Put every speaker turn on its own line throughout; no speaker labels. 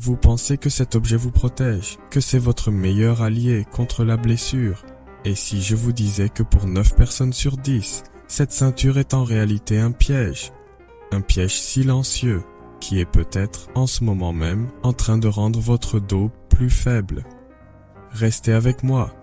Vous pensez que cet objet vous protège, que c'est votre meilleur allié contre la blessure. Et si je vous disais que pour 9 personnes sur 10, cette ceinture est en réalité un piège silencieux, qui est peut-être en ce moment même en train de rendre votre dos plus faible. Restez avec moi,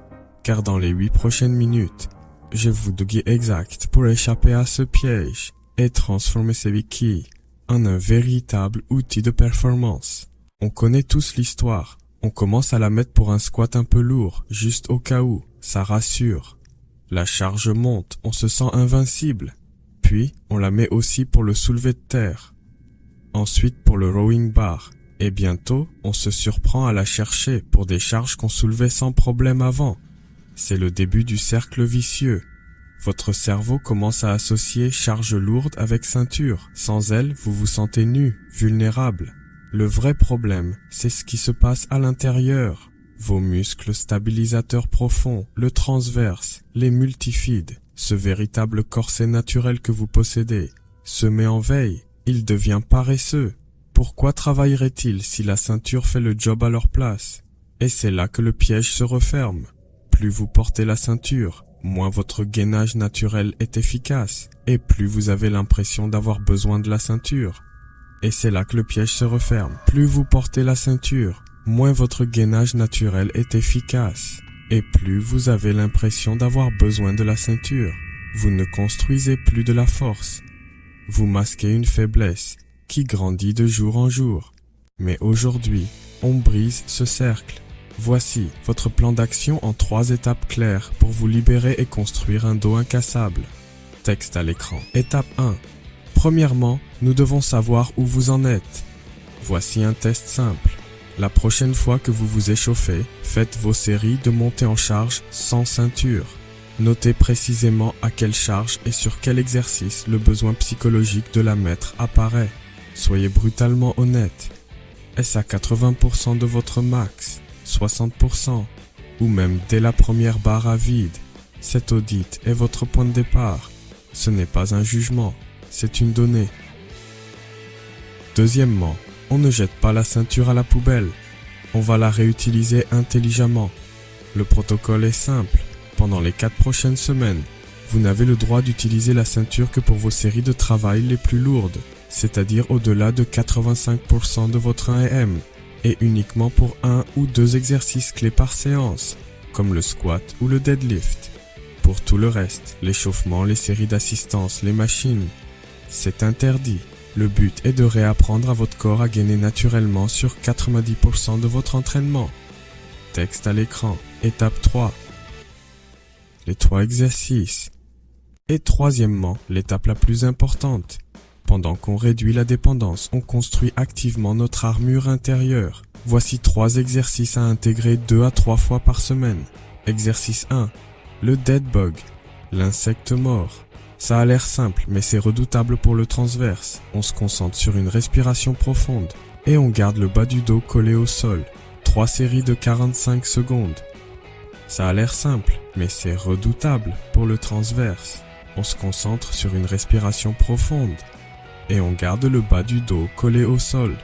car dans les 8 prochaines minutes, je vous guide exact pour échapper à ce piège et transformer ces béquilles en un véritable outil de performance. On connaît tous l'histoire, on commence à la mettre pour un squat un peu lourd, juste au cas où, ça rassure. La charge monte, on se sent invincible, puis on la met aussi pour le soulevé de terre. Ensuite pour le rowing bar, et bientôt on se surprend à la chercher pour des charges qu'on soulevait sans problème avant. C'est le début du cercle vicieux. Votre cerveau commence à associer charge lourde avec ceinture. Sans elle, vous vous sentez nu, vulnérable. Le vrai problème, c'est ce qui se passe à l'intérieur. Vos muscles stabilisateurs profonds, le transverse, les multifides, ce véritable corset naturel que vous possédez, se met en veille. Il devient paresseux. Pourquoi travaillerait-il si la ceinture fait le job à leur place? Et c'est là que le piège se referme. Plus vous portez la ceinture, moins votre gainage naturel est efficace, et plus vous avez l'impression d'avoir besoin de la ceinture. Et c'est là que le piège se referme. Plus vous portez la ceinture, moins votre gainage naturel est efficace, et plus vous avez l'impression d'avoir besoin de la ceinture. Vous ne construisez plus de la force. Vous masquez une faiblesse qui grandit de jour en jour. Mais aujourd'hui, on brise ce cercle. Voici votre plan d'action en 3 étapes claires pour vous libérer et construire un dos incassable. Texte à l'écran. Étape 1. Premièrement, nous devons savoir où vous en êtes. Voici un test simple. La prochaine fois que vous vous échauffez, faites vos séries de montée en charge sans ceinture. Notez précisément à quelle charge et sur quel exercice le besoin psychologique de la mettre apparaît. Soyez brutalement honnête. Est-ce à 80% de votre max, 60% ou même dès la première barre à vide? Cet audit est votre point de départ. Ce n'est pas un jugement, c'est une donnée. Deuxièmement, on ne jette pas la ceinture à la poubelle. On va la réutiliser intelligemment. Le protocole est simple. Pendant les 4 prochaines semaines, vous n'avez le droit d'utiliser la ceinture que pour vos séries de travail les plus lourdes, c'est-à-dire au-delà de 85% de votre 1RM, et uniquement pour 1 ou 2 exercices clés par séance, comme le squat ou le deadlift. Pour tout le reste, l'échauffement, les séries d'assistance, les machines, c'est interdit. Le but est de réapprendre à votre corps à gainer naturellement sur 90% de votre entraînement. Texte à l'écran. Étape 3. Les 3 exercices. Et troisièmement, l'étape la plus importante. Pendant qu'on réduit la dépendance, on construit activement notre armure intérieure. Voici 3 exercices à intégrer 2 à 3 fois par semaine. Exercice 1. Le dead bug, l'insecte mort. Ça a l'air simple, mais c'est redoutable pour le transverse. On se concentre sur une respiration profonde et on garde le bas du dos collé au sol. 3 séries de 45 secondes. Ça a l'air simple, mais c'est redoutable pour le transverse. On se concentre sur une respiration profonde et on garde le bas du dos collé au sol.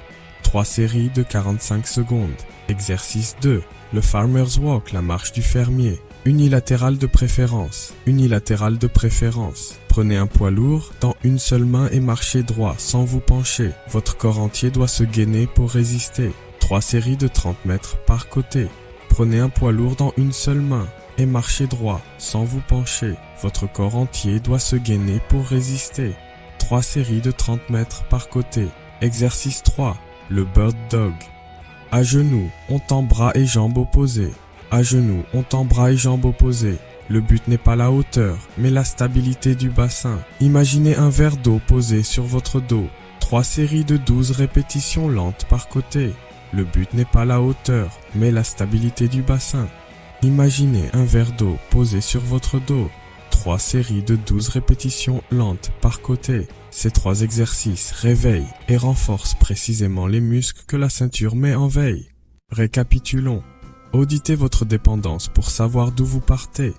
3 séries de 45 secondes. Exercice 2. Le farmer's walk, la marche du fermier. Unilatéral de préférence. Unilatéral de préférence. Prenez un poids lourd dans une seule main et marchez droit sans vous pencher. Votre corps entier doit se gainer pour résister. 3 séries de 30 mètres par côté. Prenez un poids lourd dans une seule main et marchez droit sans vous pencher. Votre corps entier doit se gainer pour résister. 3 séries de 30 mètres par côté. Exercice 3. Le bird dog. À genoux, on tend bras et jambes opposés. À genoux, on tend bras et jambes opposés. Le but n'est pas la hauteur, mais la stabilité du bassin. Imaginez un verre d'eau posé sur votre dos. 3 séries de 12 répétitions lentes par côté. Le but n'est pas la hauteur, mais la stabilité du bassin. Imaginez un verre d'eau posé sur votre dos. 3 séries de 12 répétitions lentes par côté. Ces 3 exercices réveillent et renforcent précisément les muscles que la ceinture met en veille. Récapitulons. Auditez votre dépendance pour savoir d'où vous partez.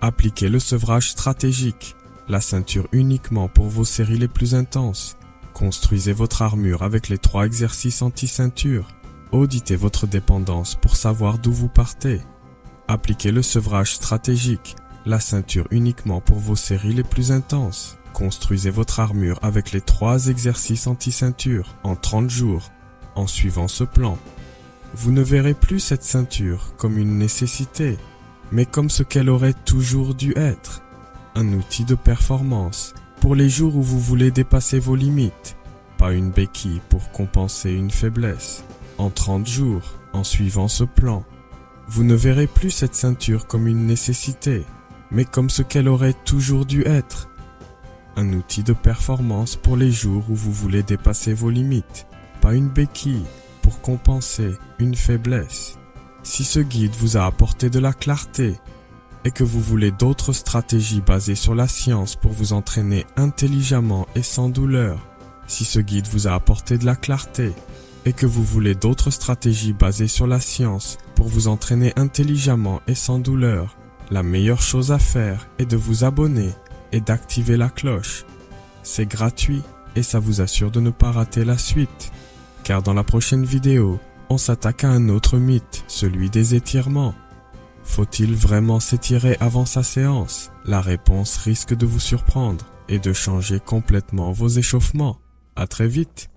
Appliquez le sevrage stratégique. La ceinture uniquement pour vos séries les plus intenses. Construisez votre armure avec les 3 exercices anti-ceinture. Auditez votre dépendance pour savoir d'où vous partez. Appliquez le sevrage stratégique, la ceinture uniquement pour vos séries les plus intenses. Construisez votre armure avec les 3 exercices anti-ceinture en 30 jours, en suivant ce plan. Vous ne verrez plus cette ceinture comme une nécessité, mais comme ce qu'elle aurait toujours dû être. Un outil de performance pour les jours où vous voulez dépasser vos limites, pas une béquille pour compenser une faiblesse. En 30 jours, en suivant ce plan, vous ne verrez plus cette ceinture comme une nécessité, mais comme ce qu'elle aurait toujours dû être. Un outil de performance pour les jours où vous voulez dépasser vos limites, pas une béquille pour compenser une faiblesse. Si ce guide vous a apporté de la clarté et que vous voulez d'autres stratégies basées sur la science pour vous entraîner intelligemment et sans douleur, si ce guide vous a apporté de la clarté et que vous voulez d'autres stratégies basées sur la science pour vous entraîner intelligemment et sans douleur, la meilleure chose à faire est de vous abonner et d'activer la cloche. C'est gratuit et ça vous assure de ne pas rater la suite. Car dans la prochaine vidéo, on s'attaque à un autre mythe, celui des étirements. Faut-il vraiment s'étirer avant sa séance? La réponse risque de vous surprendre et de changer complètement vos échauffements. À très vite.